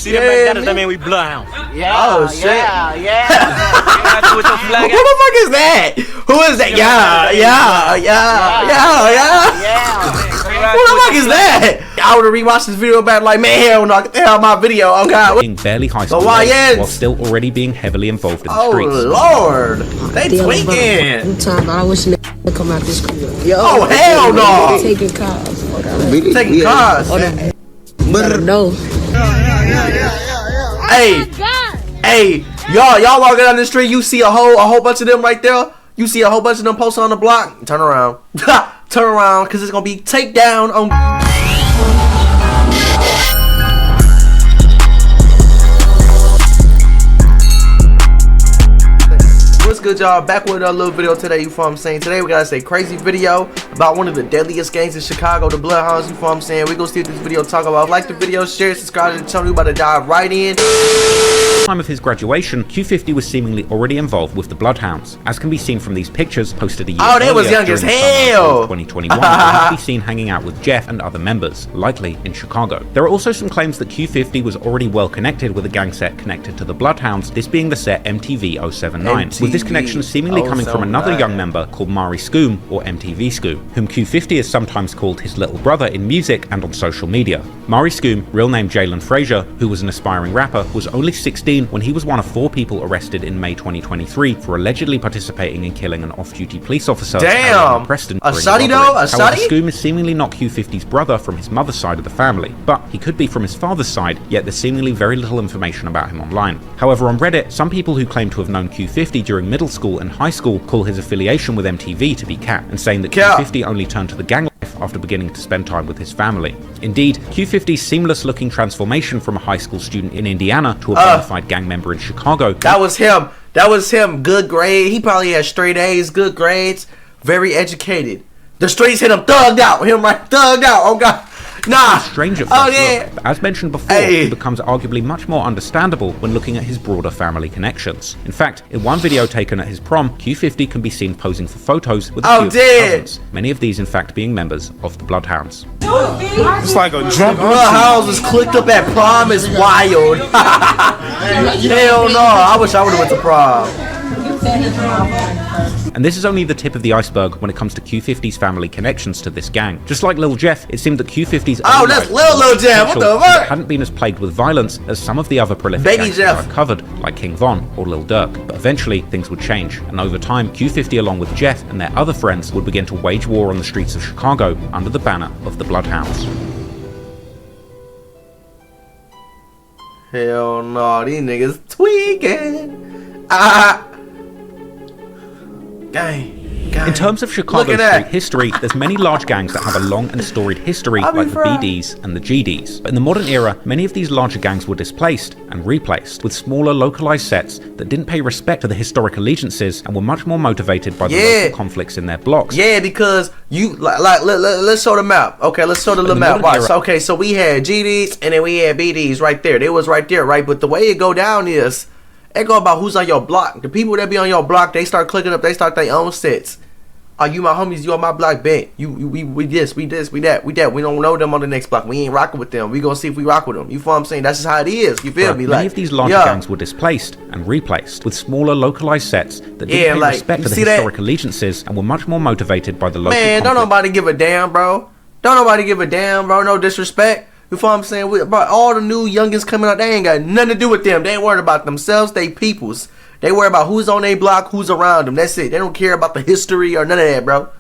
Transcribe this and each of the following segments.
See them right there? That mean we Bloodhounds. Yeah. Oh shit. Yeah. With your flag. Who the fuck is that? Who is that? Yeah. Who the fuck is that? I would have rewatched this video back like, man, hell no, get the hell out of my video. Oh god. Being barely high school while still already being heavily involved in the streets. Oh lord, they tweaking. I wish would come out this crib. Oh hell no. Taking cars. Taking cars. No. Hey, y'all walking down the street, you see a whole bunch of them right there. You see a whole bunch of them posted on the block. Turn around. Turn around, because it's going to be takedown on... What's good, y'all? Back with another little video today, you feel what I'm saying? Today we got a crazy video about one of the deadliest gangs in Chicago, the Bloodhounds, you feel what I'm saying? We gonna see what this video talk about. Like the video, share, subscribe to the channel. We about to dive right in. At the time of his graduation, Q50 was seemingly already involved with the Bloodhounds, as can be seen from these pictures posted a year earlier. Oh, they was young as hell. 2021, and can be seen hanging out with Jeff and other members, likely in Chicago. There are also some claims that Q50 was already well connected with a gang set connected to the Bloodhounds, this being the set MTV 079, with this connection seemingly coming from another young member called Mari Scoom, or MTV Scoom, whom Q50 is sometimes called his little brother in music and on social media. Mari Scoom, real name Jalen Frazier, who was an aspiring rapper, was only 16 when he was one of 4 people arrested in May 2023 for allegedly participating in killing an off-duty police officer. Damn! Preston A shotty though? A However, shotty? Scoom is seemingly not Q50's brother from his mother's side of the family, but he could be from his father's side, yet there's seemingly very little information about him online. However, on Reddit, some people who claim to have known Q50 during middle school and high school call his affiliation with MTV to be cap, and saying that Q50 only turned to the gang life after beginning to spend time with his family. Indeed, Q50's seamless-looking transformation from a high school student in Indiana to a bona fide gang member in Chicago. That was him. That was him. Good grade. He probably had straight A's, good grades, very educated. The streets hit him thugged out. Him right thugged out. Oh god. Nah. Strange at first look, but as mentioned before, he becomes arguably much more understandable when looking at his broader family connections. In fact, in one video taken at his prom, Q50 can be seen posing for photos with a few of his cousins, many of these in fact being members of the Bloodhounds. It's like a drunk Bloodhounds was clicked up at prom is wild. Hell no, I wish I would have went to prom. And this is only the tip of the iceberg when it comes to Q50's family connections to this gang. Just like Lil Jeff, it seemed that Q50's that's Lil Jeff, what the fuck? Hadn't been as plagued with violence as some of the other prolific gangs that I've covered, like King Von or Lil Durk. But eventually, things would change, and over time, Q50 along with Jeff and their other friends would begin to wage war on the streets of Chicago under the banner of the Bloodhounds. Hell no, these niggas tweaking. Gang. In terms of Chicago street history, there's many large gangs that have a long and storied history, like the BDs and the GDs. But in the modern era, many of these larger gangs were displaced and replaced with smaller localized sets that didn't pay respect to the historic allegiances and were much more motivated by the local conflicts in their blocks. Yeah, because you let's show the map. Okay, let's show the little map. Watch. Okay, so we had GDs and then we had BDs right there. They was right there, right? But the way it go down is it go about who's on your block. The people that be on your block, they start clicking up, they start their own sets. Are you my homies? You on my block? Bet. We this, we that. We don't know them on the next block. We ain't rocking with them. We gonna see if we rock with them. You feel what I'm saying? That's just how it is. You feel me? Many of these larger gangs were displaced and replaced with smaller localized sets that didn't pay respect to the historic allegiances and were much more motivated by the local conflict. Don't nobody give a damn, bro. Don't nobody give a damn, bro. No disrespect. You feel what I'm saying? About all the new youngins coming out, they ain't got nothing to do with them. They ain't worried about themselves, they peoples. They worry about who's on their block, who's around them. That's it. They don't care about the history or none of that, bro.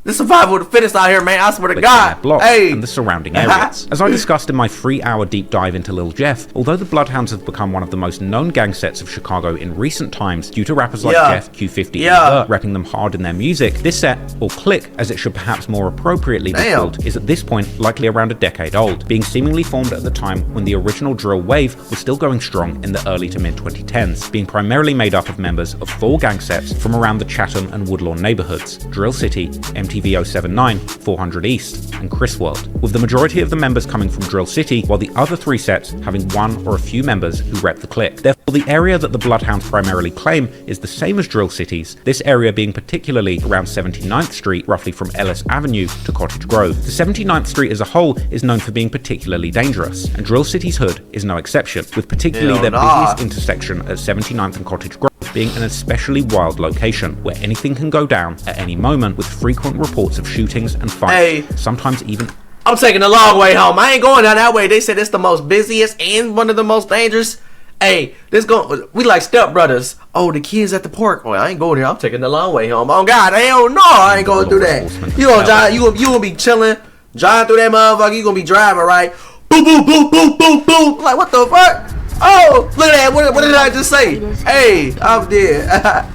This survival of the fittest out here, man. I swear to God. And the surrounding areas. As I discussed in my 3-hour deep dive into Lil Jeff, although the Bloodhounds have become one of the most known gang sets of Chicago in recent times due to rappers like Jeff, Q50, and rapping them hard in their music, this set, or clique as it should perhaps more appropriately be called, is at this point likely around a decade old, being seemingly formed at the time when the original drill wave was still going strong in the early to mid 2010s, being primarily made up of members of 4 gang sets from around the Chatham and Woodlawn neighborhoods: Drill City, MTV MTV 079, 400 East, and Chris World, with the majority of the members coming from Drill City, while the other 3 sets having one or a few members who rep the clique. Therefore, the area that the Bloodhounds primarily claim is the same as Drill City's, this area being particularly around 79th Street, roughly from Ellis Avenue to Cottage Grove. The 79th Street as a whole is known for being particularly dangerous, and Drill City's hood is no exception, with particularly their busiest intersection at 79th and Cottage Grove being an especially wild location, where anything can go down at any moment, with frequent reports of shootings and fights, sometimes even... I'm taking the long way home. I ain't going down that way. They said it's the most busiest and one of the most dangerous. Hey, we like stepbrothers. Oh, the kids at the park. Well, I ain't going there. I'm taking the long way home. Oh God, hell no, I ain't going through that. You gonna drive? You gonna be chilling, driving through that motherfucker. You gonna be driving, right? Boom, boom, boom, boom, boom, boom. Like, what the fuck? Oh, look at that. What did I just say? Hey, I'm dead.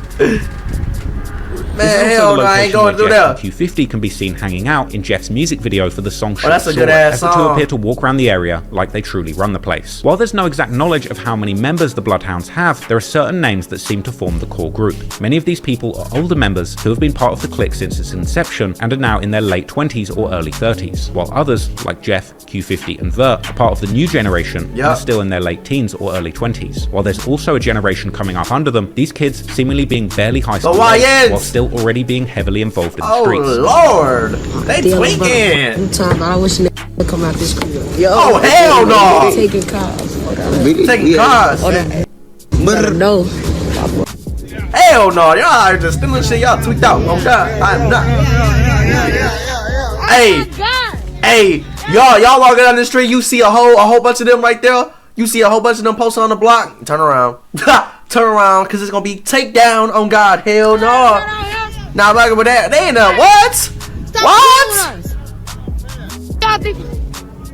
Man, hell no, I ain't going through that. Q50 can be seen hanging out in Jeff's music video for the song Short that's a good ass song. As the two appear to walk around the area like they truly run the place. While there's no exact knowledge of how many members the Bloodhounds have, there are certain names that seem to form the core group. Many of these people are older members who have been part of the clique since its inception and are now in their late 20s or early 30s, while others, like Jeff, Q50 and Vert, are part of the new generation and are still in their late teens or early 20s. While there's also a generation coming up under them, these kids seemingly being barely high school age, while still already being heavily involved in the streets. Oh Lord, they tweaking. Time I wish would come out this crib. Yo, oh hell no. Taking cars. Taking cars. No. Hell no, y'all are just stealing shit. Y'all tweaked out. Oh God, I'm not. Hey, y'all walking down the street. You see a whole bunch of them right there. You see a whole bunch of them posted on the block. Turn around. Turn around, cause it's gonna be takedown on God. Hell no. Nah, I'm not with that. They ain't what? What?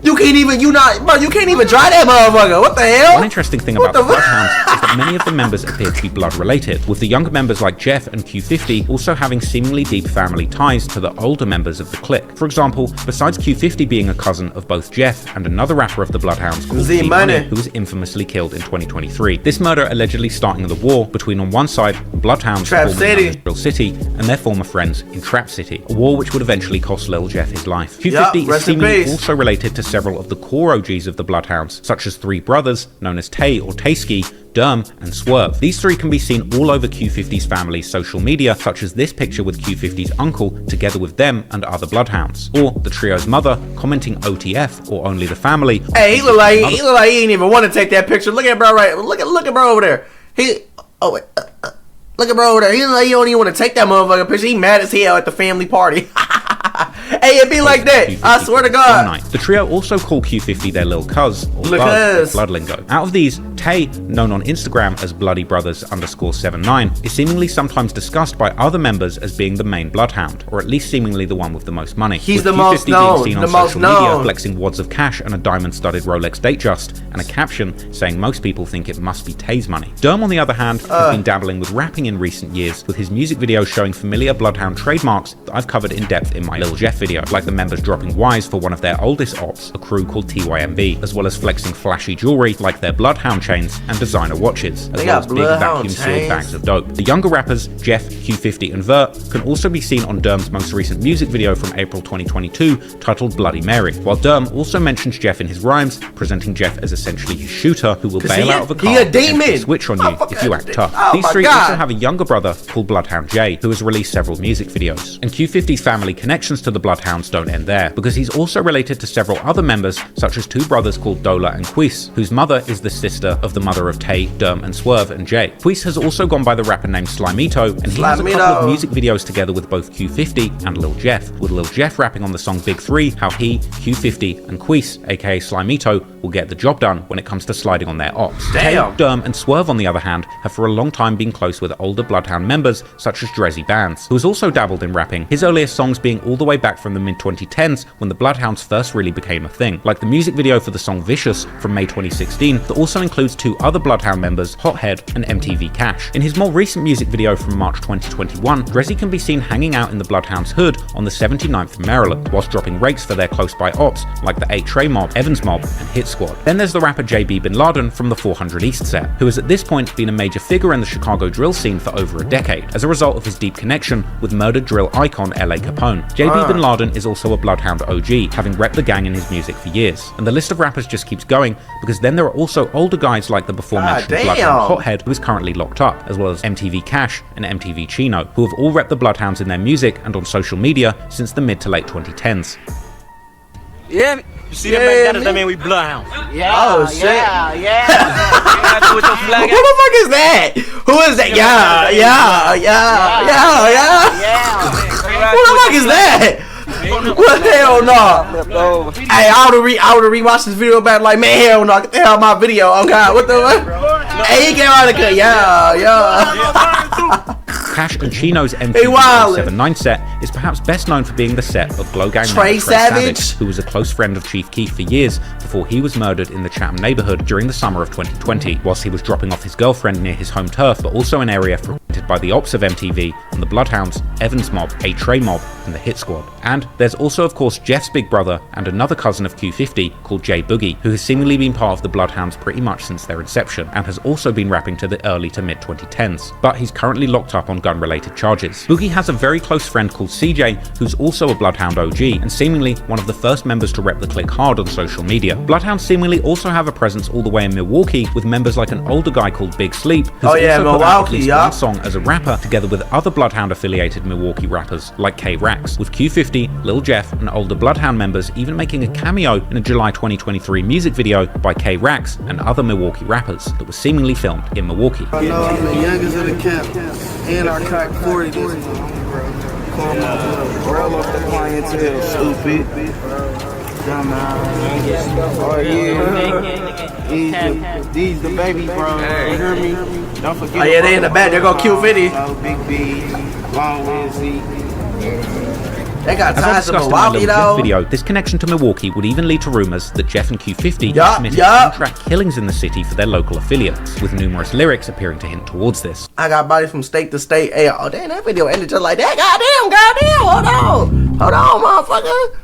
You can't even, you can't even drive that motherfucker. What the hell? One interesting thing about the Bloodhounds is that many of the members appear to be blood related, with the younger members like Jeff and Q50 also having seemingly deep family ties to the older members of the clique. For example, besides Q50 being a cousin of both Jeff and another rapper of the Bloodhounds called Z-Money, who was infamously killed in 2023. This murder allegedly starting the war between, on one side, the Bloodhounds, formerly Drill City, and their former friends in Trap City, a war which would eventually cost Lil Jeff his life. Q50 is seemingly also related to several of the core OGs of the Bloodhounds, such as 3 brothers known as Tay or Tayski, Derm, and Swerve. These 3 can be seen all over Q50's family's social media, such as this picture with Q50's uncle together with them and other Bloodhounds, or the trio's mother commenting OTF or only the family. Hey, he look like he ain't even want to take that picture. Look at bro look at bro over there. Look at bro over there. He look like he don't even want to take that motherfucking picture. He mad as hell at the family party. Hey, it be like that. I swear to God. The trio also call Q50 their lil cuz, or Buzz, blood lingo. Out of these, Tay, known on Instagram as BloodyBrothers_79, is seemingly sometimes discussed by other members as being the main Bloodhound, or at least seemingly the one with the most money. He's the most known, being seen on social media flexing wads of cash and a diamond-studded Rolex Datejust, and a caption saying most people think it must be Tay's money. Derm, on the other hand, has been dabbling with rapping in recent years, with his music videos showing familiar Bloodhound trademarks that I've covered in depth in my Lil Jeff video, like the members dropping Ys for one of their oldest ops, a crew called TYMV, as well as flexing flashy jewelry like their Bloodhound chains and designer watches, as well as big vacuum-sealed bags of dope. The younger rappers, Jeff, Q50 and Vert, can also be seen on Derm's most recent music video from April 2022 titled Bloody Mary, while Derm also mentions Jeff in his rhymes, presenting Jeff as essentially his shooter who will bail out of a car and switch on you if you act tough. These 3 also have a younger brother called Bloodhound J, who has released several music videos. And Q50's family connections to the Bloodhounds don't end there, because he's also related to several other members, such as 2 brothers called Dola and Quis, whose mother is the sister of the mother of Tay, Derm, and Swerve and Jay. Quis has also gone by the rapper name Slimito, and he has a couple of music videos together with both Q50 and Lil Jeff, with Lil Jeff rapping on the song Big 3 how he, Q50, and Quis, aka Slimito, will get the job done when it comes to sliding on their ops. Tay, Derm, and Swerve, on the other hand, have for a long time been close with older Bloodhound members such as Drezzy Bands, who has also dabbled in rapping, his earliest songs being all the way back from the mid-2010s when the Bloodhounds first really became a thing, like the music video for the song Vicious from May 2016 that also includes 2 other Bloodhound members, Hothead and MTV Cash. In his more recent music video from March 2021, Drizzy can be seen hanging out in the Bloodhounds' hood on the 79th of Maryland, whilst dropping rakes for their close-by ops like the 8 Trey Mob, Evans Mob and Hit Squad. Then there's the rapper JB Bin Laden from the 400 East set, who has at this point been a major figure in the Chicago drill scene for over a decade, as a result of his deep connection with murdered drill icon L.A. Capone. JB Bin Laden is also a Bloodhound OG, having repped the gang in his music for years. And the list of rappers just keeps going, because then there are also older guys like the before mentioned Bloodhound Hothead, who is currently locked up, as well as MTV Cash and MTV Chino, who have all repped the Bloodhounds in their music and on social media since the mid to late 2010s. Yeah, you see them bandanas, that mean we Bloodhounds. Yeah. Oh shit. Yeah. With your flag Who the fuck is that? Who is that? Who the fuck is that? What the hell no? Hey, I would've rewatched this video back like, man, hell no, get the hell out my video. Oh god, what the fuck? Hey, he came out of the cut. Cash and Chino's MTV 79 set is perhaps best known for being the set of Glow Gang member Trey Savage, who was a close friend of Chief Keef for years before he was murdered in the Chatham neighborhood during the summer of 2020, whilst he was dropping off his girlfriend near his home turf, but also an area frequented by the ops of MTV and the Bloodhounds, Evans Mob, A Trey Mob, and the Hit Squad. And there's also of course Jeff's big brother and another cousin of Q50 called J Boogie, who has seemingly been part of the Bloodhounds pretty much since their inception, and has also been rapping to the early to mid 2010s, but he's currently locked up on gun-related charges. Boogie has a very close friend called CJ, who's also a Bloodhound OG, and seemingly one of the first members to rep the clique hard on social media. Bloodhounds seemingly also have a presence all the way in Milwaukee, with members like an older guy called Big Sleep, who's also put out at least one song as a rapper, together with other Bloodhound-affiliated Milwaukee rappers like K-Rax, with Q50, Lil Jeff, and older Bloodhound members even making a cameo in a July 2023 music video by K-Rax and other Milwaukee rappers that was seemingly filmed in Milwaukee. I know I'm the youngest of the camp, and I cracked 40 this month, bro. Roll up the clientele, stupid. Dumbass. Oh yeah. These the baby bros. You hear me? Don't forget. Oh yeah, they in the back. There go Q50. Big B, Long Wizzy. They got As I ties to discussed in my Milwaukee little though. video, this connection to Milwaukee would even lead to rumours that Jeff and Q50 committed on-track killings in the city for their local affiliates, with numerous lyrics appearing to hint towards this. I got bodies from state to state. Hey, oh damn, that video ended just like that. Goddamn, hold on, motherfucker.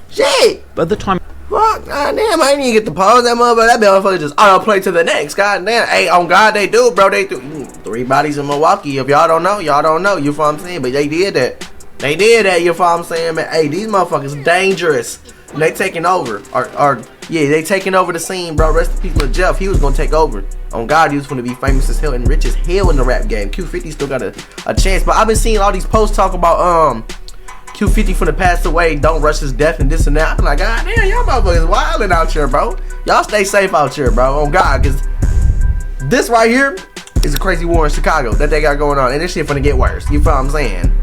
Shit. But at the time, Fuck, goddamn, I didn't even get to pause that motherfucker. That motherfucker just auto-play to the next. Goddamn. Hey, on God, they do, bro. They do. 3 bodies in Milwaukee. If y'all don't know, y'all don't know. You know what I'm saying? But they did that. They did that, you know what I'm saying, man. Hey, these motherfuckers dangerous. And they taking over. Yeah, they taking over the scene, bro. Rest in peace with Jeff. He was gonna take over. On God, he was gonna be famous as hell and rich as hell in the rap game. Q50 still got a chance. But I've been seeing all these posts talk about Q50 finna pass away, don't rush his death and this and that. I'm like, God damn, y'all motherfuckers wildin' out here, bro. Y'all stay safe out here, bro. On God, cause this right here is a crazy war in Chicago that they got going on, and this shit finna get worse. You feel what I'm saying?